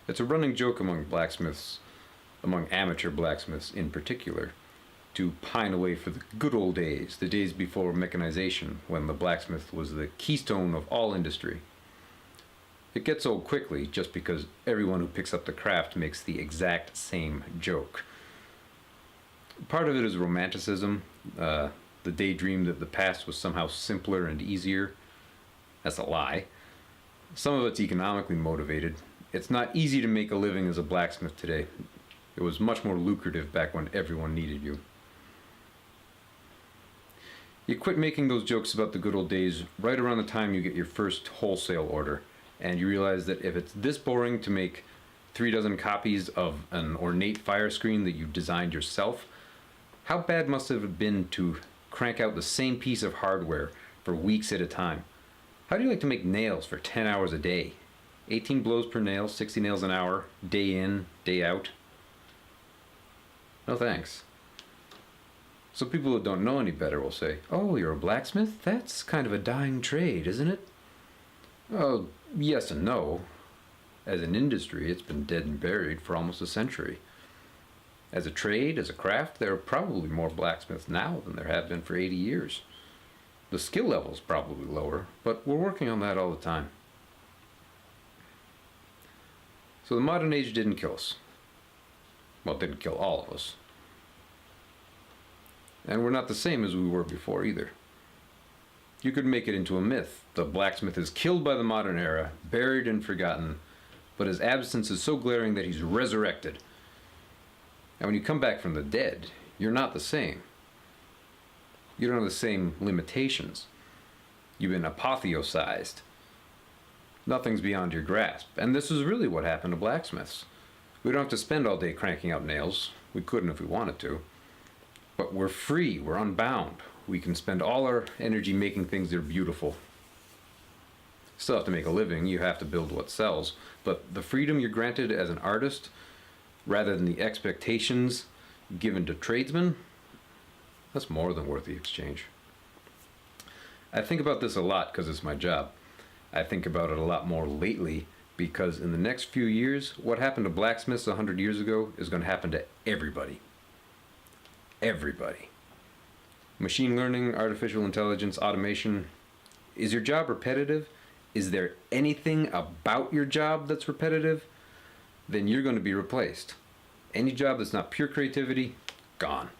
It's a running joke among blacksmiths, among amateur blacksmiths in particular, to pine away for the good old days, the days before mechanization, when the blacksmith was the keystone of all industry. It gets old quickly just because everyone who picks up the craft makes the exact same joke. Part of it is romanticism, the daydream that the past was somehow simpler and easier. That's a lie. Some of it's economically motivated. It's not easy to make a living as a blacksmith today. It was much more lucrative back when everyone needed you. You quit making those jokes about the good old days right around the time you get your first wholesale order, and you realize that if it's this boring to make 3 dozen copies of an ornate fire screen that you designed yourself, how bad must it have been to crank out the same piece of hardware for weeks at a time? How do you like to make nails for 10 hours a day? 18 blows per nail, 60 nails an hour, day in, day out? No thanks. So people who don't know any better will say, "Oh, you're a blacksmith? That's kind of a dying trade, isn't it?" Oh, yes and no. As an industry, it's been dead and buried for almost a century. As a trade, as a craft, there are probably more blacksmiths now than there have been for 80 years. The skill level's probably lower, but we're working on that all the time. So the modern age didn't kill us. Well, it didn't kill all of us. And we're not the same as we were before either. You could make it into a myth. The blacksmith is killed by the modern era, buried and forgotten, but his absence is so glaring that he's resurrected. And when you come back from the dead, you're not the same. You don't have the same limitations. You've been apotheosized. Nothing's beyond your grasp. And this is really what happened to blacksmiths. We don't have to spend all day cranking out nails. We couldn't if we wanted to. But we're free, we're unbound. We can spend all our energy making things that are beautiful. Still have to make a living, you have to build what sells. But the freedom you're granted as an artist, rather than the expectations given to tradesmen, that's more than worth the exchange. I think about this a lot because it's my job. I think about it a lot more lately because in the next few years, what happened to blacksmiths 100 years ago is going to happen to everybody. Everybody. Machine learning, artificial intelligence, automation. Is your job repetitive? Is there anything about your job that's repetitive? Then you're going to be replaced. Any job that's not pure creativity, gone.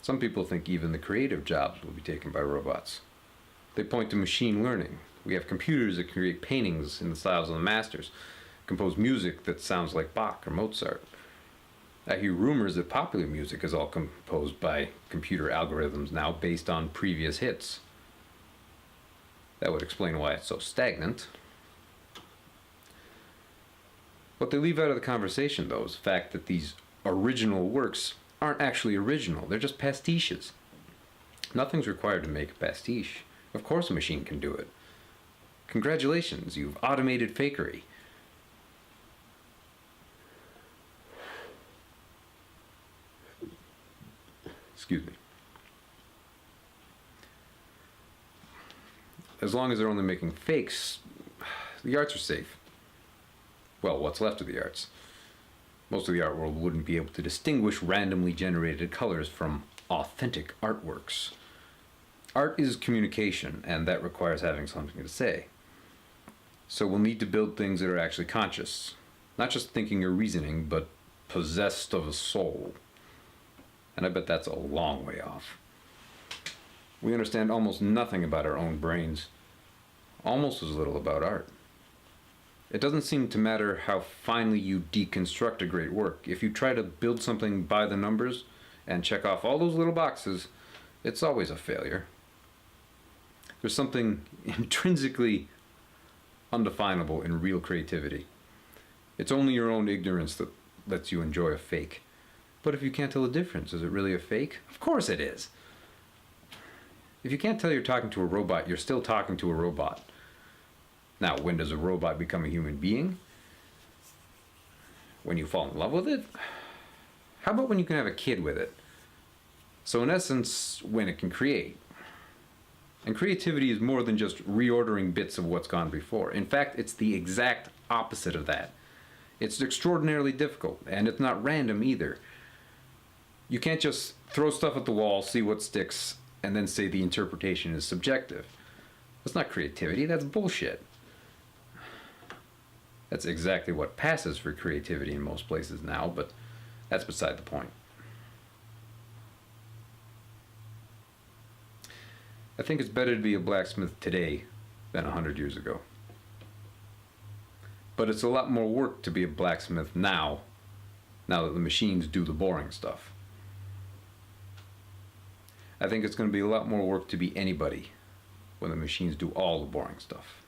Some people think even the creative jobs will be taken by robots. They point to machine learning. We have computers that create paintings in the styles of the masters, compose music that sounds like Bach or Mozart. I hear rumors that popular music is all composed by computer algorithms now based on previous hits. That would explain why it's so stagnant. What they leave out of the conversation, though, is the fact that these original works aren't actually original. They're just pastiches. Nothing's required to make a pastiche. Of course a machine can do it. Congratulations, you've automated fakery. Excuse me. As long as they're only making fakes, the arts are safe. Well, what's left of the arts. Most of the art world wouldn't be able to distinguish randomly generated colors from authentic artworks. Art is communication, and that requires having something to say. So we'll need to build things that are actually conscious. Not just thinking or reasoning, but possessed of a soul. And I bet that's a long way off. We understand almost nothing about our own brains. Almost as little about art. It doesn't seem to matter how finely you deconstruct a great work. If you try to build something by the numbers and check off all those little boxes, it's always a failure. There's something intrinsically undefinable in real creativity. It's only your own ignorance that lets you enjoy a fake. But if you can't tell the difference, is it really a fake? Of course it is. If you can't tell you're talking to a robot, you're still talking to a robot. Now, when does a robot become a human being? When you fall in love with it? How about when you can have a kid with it? So in essence, when it can create. And creativity is more than just reordering bits of what's gone before. In fact, it's the exact opposite of that. It's extraordinarily difficult, and it's not random either. You can't just throw stuff at the wall, see what sticks, and then say the interpretation is subjective. That's not creativity, that's bullshit. That's exactly what passes for creativity in most places now, but that's beside the point. I think it's better to be a blacksmith today than 100 years ago. But it's a lot more work to be a blacksmith now that the machines do the boring stuff. I think it's going to be a lot more work to be anybody when the machines do all the boring stuff.